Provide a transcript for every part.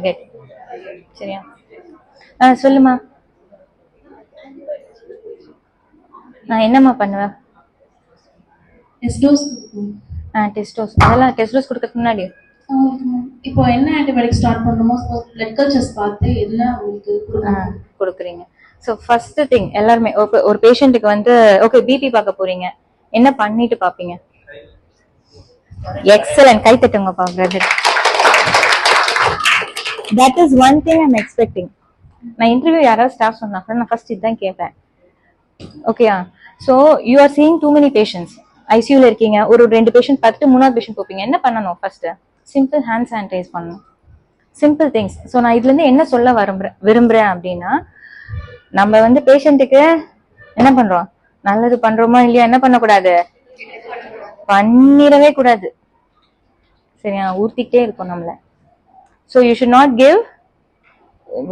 forget. சரியா? சொல்லுமா. நான் என்னம்மா பண்ணுவேன்? Test dose. Test dose. அதெல்லாம் டெஸ்ட் டோஸ் கொடுக்கறதுக்கு முன்னாடி இப்போ என்ன ஆன்டிபயோட்டிக் ஸ்டார்ட் பண்ணணுமோ பிளட் கல்ச்சர்ஸ் பார்த்து என்ன உங்களுக்கு கொடுக்குறீங்க. ஸோ ஃபர்ஸ்ட் திங் எல்லாருமே ஒரு பேஷண்ட்டுக்கு வந்து ஓகே பிபி பார்க்க போறீங்க, என்ன பண்ணிட்டு பார்ப்பீங்க? எக்ஸலன்ட், கை தட்டுங்கப்பா brother. That is one thing I'm expecting. நான் இன்டர்வியூ யாராவது ஸ்டாஃப் சொன்னாங்க நான் ஃபர்ஸ்ட் இதுதான் கேட்பேன். ஓகேயா? So you are seeing too many patients. ஐசியூல இருக்கீங்க, ஒரு 2 பேஷண்ட் பார்த்துட்டு 3வது பேஷண்ட் போப்பீங்க. என்ன பண்ணணும்? ஃபர்ஸ்ட் சிம்பிள் ஹேண்ட் சானிடைஸ் பண்ணணும். Simple things. ஸோ நான் இதுல இருந்து என்ன சொல்ல விரும்புறேன் அப்படின்னா, நம்ம வந்து பேஷண்ட்டுக்கு என்ன பண்றோம்? நல்லது பண்றோமா இல்லையா? என்ன பண்ணக்கூடாது? பண்ணிடவே கூடாது. சரியா? ஊர்த்திக்கிட்டே இருக்கும் நம்மள. So you should not give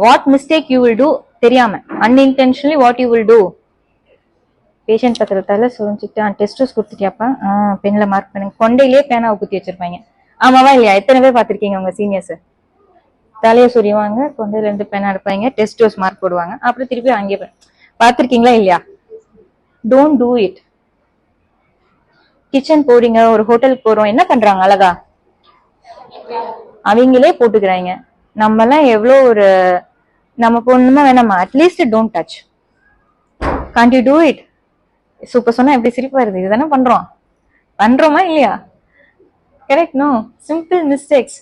what mistake you will do தெரியாம unintentionally what you will do. Patient பத்திரத்தால சொல்லிச்சுட்டு டெஸ்டோஸ் கொடுத்துட்டியாப்பா, பென்ல மார்க் பண்ணுங்க. கொண்டையிலேயே பேனாவை குத்தி வச்சிருப்பாங்க. ஆமாவா இல்லையா? எத்தனை பேர் பார்த்திருக்கீங்க உங்க சீனியர்ஸ்? தலையை சொரிவாங்க, கொண்டையில இருந்து பேனா எடுப்பாங்க, டெஸ்டோஸ் மார்க் போடுவாங்க, அப்புறம் திருப்பி அங்கே பார்த்திருக்கீங்களா இல்லையா? Don't do it. கிச்சன் போறீங்க, ஒரு ஹோட்டலுக்கு போறோம், என்ன பண்றாங்க? அழகா அவங்களே போட்டுக்கிறாங்க. நம்ம எல்லாம் எவ்வளோ ஒரு நம்ம பொண்ணுமா வேணாமா? At least don't touch. Can't you do it? Super சொன்னா எப்படி சிரிப்பா வருது? இதுதானே பண்றோம். பண்றோமா இல்லையா? Correct? No, simple mistakes.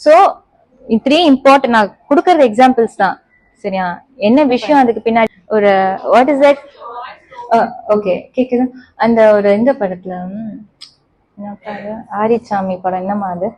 So 3 important. நான் கொடுக்கறது எக்ஸாம்பிள்ஸ் தான். சரியா? என்ன விஷயம் அதுக்கு பின்னாடி ஒரு வாட் இஸ் தட்? ஓகே கேக்குது. அந்த ஒரு இந்த படத்துல என்ன பாரு, ஆரிச்சாமி படம், என்னமா அது?